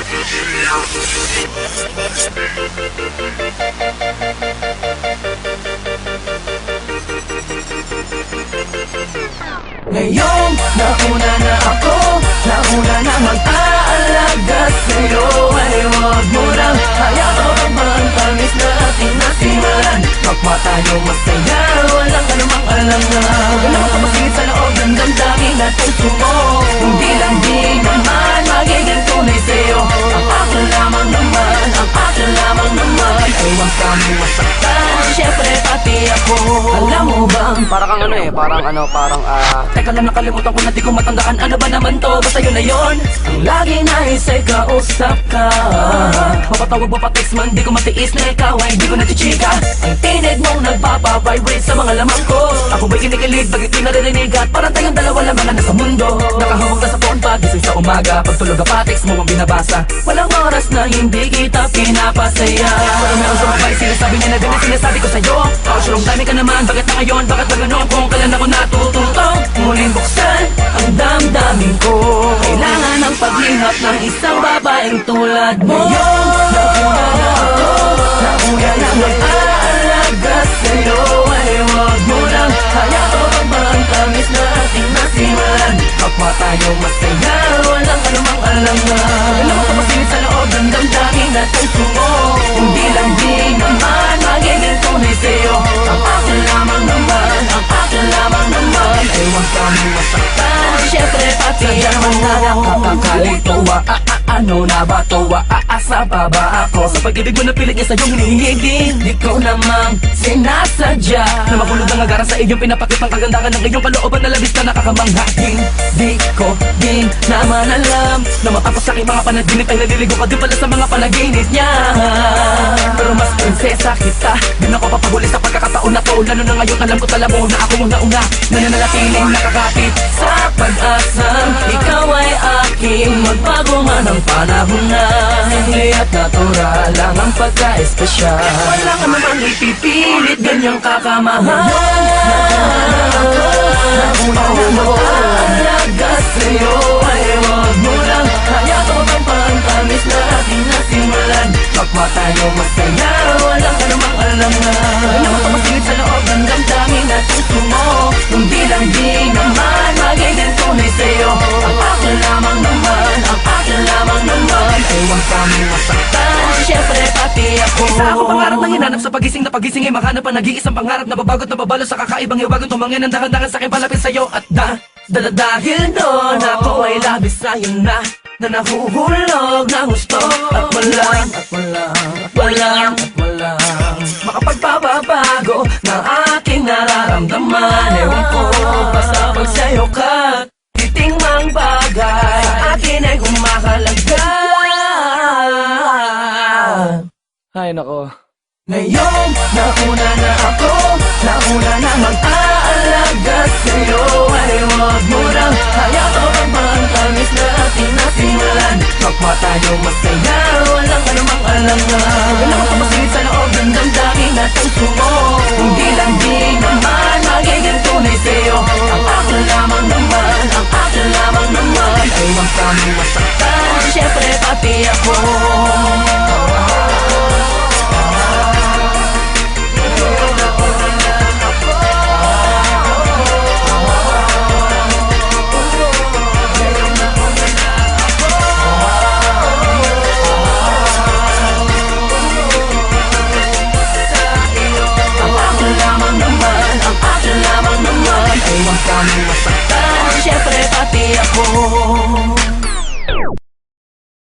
Ngayong nauna na ako, nauna na mag-aalaga sa'yo. Ay huwag mo lang hayaan ang tamis na ating nasimulan. Kapwa tayo masaya, walang anumang alangan. Wala kang masingit sa loob ng damdamin natin sumo. Hindi lang di naman magiging tunay sa'yo. Ang akin lamang naman, ang akin lamang naman. Ay huwag kami masaktan, syempre pati ako. Alam mo bang, Parang parang teka lang, nakalimutan ko na di ko matandaan. Ano ba naman to? Basta yun na yun. Ang lagi nais ay kausap ka. Mapatawag mo pa text man, di ko matiis na ikaw ay di ko nachichika. Ang tinig mong nagpapavibrate sa mga lamang ko. Ako ba'y kinikilig, bagay di naririnig at parang tayong dalawa lamang na nasa mundo. Nakahawag na sa phone pag gising sa umaga. Pagtulog pa text mo ang binabasa. Walang oras na hindi kita pinapasaya. Pero meron sumabay, sinasabi niya na ganun sinasabi ko sa'yo. Oh, sure, dami ka naman, bakit na ngayon? Bakit ba ganon? Kung kailan ako natututo muling buksan ang damdamin ko. Kailangan ng paglihap ng isang babaeng tulad mo. Ngayon, nauna na ako, nauna na mag-aalaga sa'yo. Ay huwag mo lang hayaan ang tamis na ating nasimulan. Kapwa tayo masaya, walang anumang alangan. Alam mo masingit sa loob ng damdamin natin sumo. Hindi lang di naman magiging tunay sa'yo. Ang akin lamang naman, ang akin lamang naman. Ay huwag kami masaktan, syempre pati ako. Nakakakalito, ano na ba to? Aasa pa ba ako? Sa pag-ibig mo na pilit niya sa'yong hinihiling. Di ko namang sinasadya na mapulog ang agaran sa iyong pinapakit ng kagandahan ng iyong kalooban na labis na nakakamangha. Di ko din naman alam na matapos sa aking mga panaginip ay naliligo ka din pala sa mga panaginip niya. Pero mas prinsesa kita, din ako papahuli sa pagkakataon na to. Lalo na ngayon alam ko talabo na ako una-una nananatiling nakakapit sa pag-asang ikaw ay aking magbago man ang panahon na hindi at natural lang ang pagka-espesyal. Wala ka namang ipipilit, ganyang kakamahal. Mag-aalaga sa'yo, ay huwag mo lang hayaan ang pantamis na ating nasimulan. Kapwa tayo masaya, walang anumang alangan. Alam mo masingit sa loob ng damdamin natin sumo. Hindi lang di naman magiging tunay sa'yo. Ang akin lamang naman, ang akin lamang naman. Ay huwag kami masaktan, syempre pati ako. Isa ako pangarap na hinanap sa pagising na pagising ay makahanap ang nag-iisang pangarap na babagot na babalo sa kakaibang iwagon. Tumangin ang dahan-dahan sa akin palapit sa'yo at dahil doon ako ay labis sa'yo na nahuhulog ng gusto. At walang makapagpapabago ng aking nararamdaman. Ewan ko, basta pag sa'yo ka titing mang bagay sa akin ay humahalaga. Ay nako. Ngayon, nauna na ako, nauna na mag-aalaga sa'yo. Ay huwag mo lang hayaan ang tamis na ating nasimulan. Kapwa tayo masaya, walang anumang alangan. Alam mo masingit sa loob ng damdamin natin sumo. Hindi lang di naman magiging tunay sa'yo. Ang akin lamang naman, ang akin lamang naman. Ay huwag kami masaktan, syempre pati ako. Huwag kami masaktan.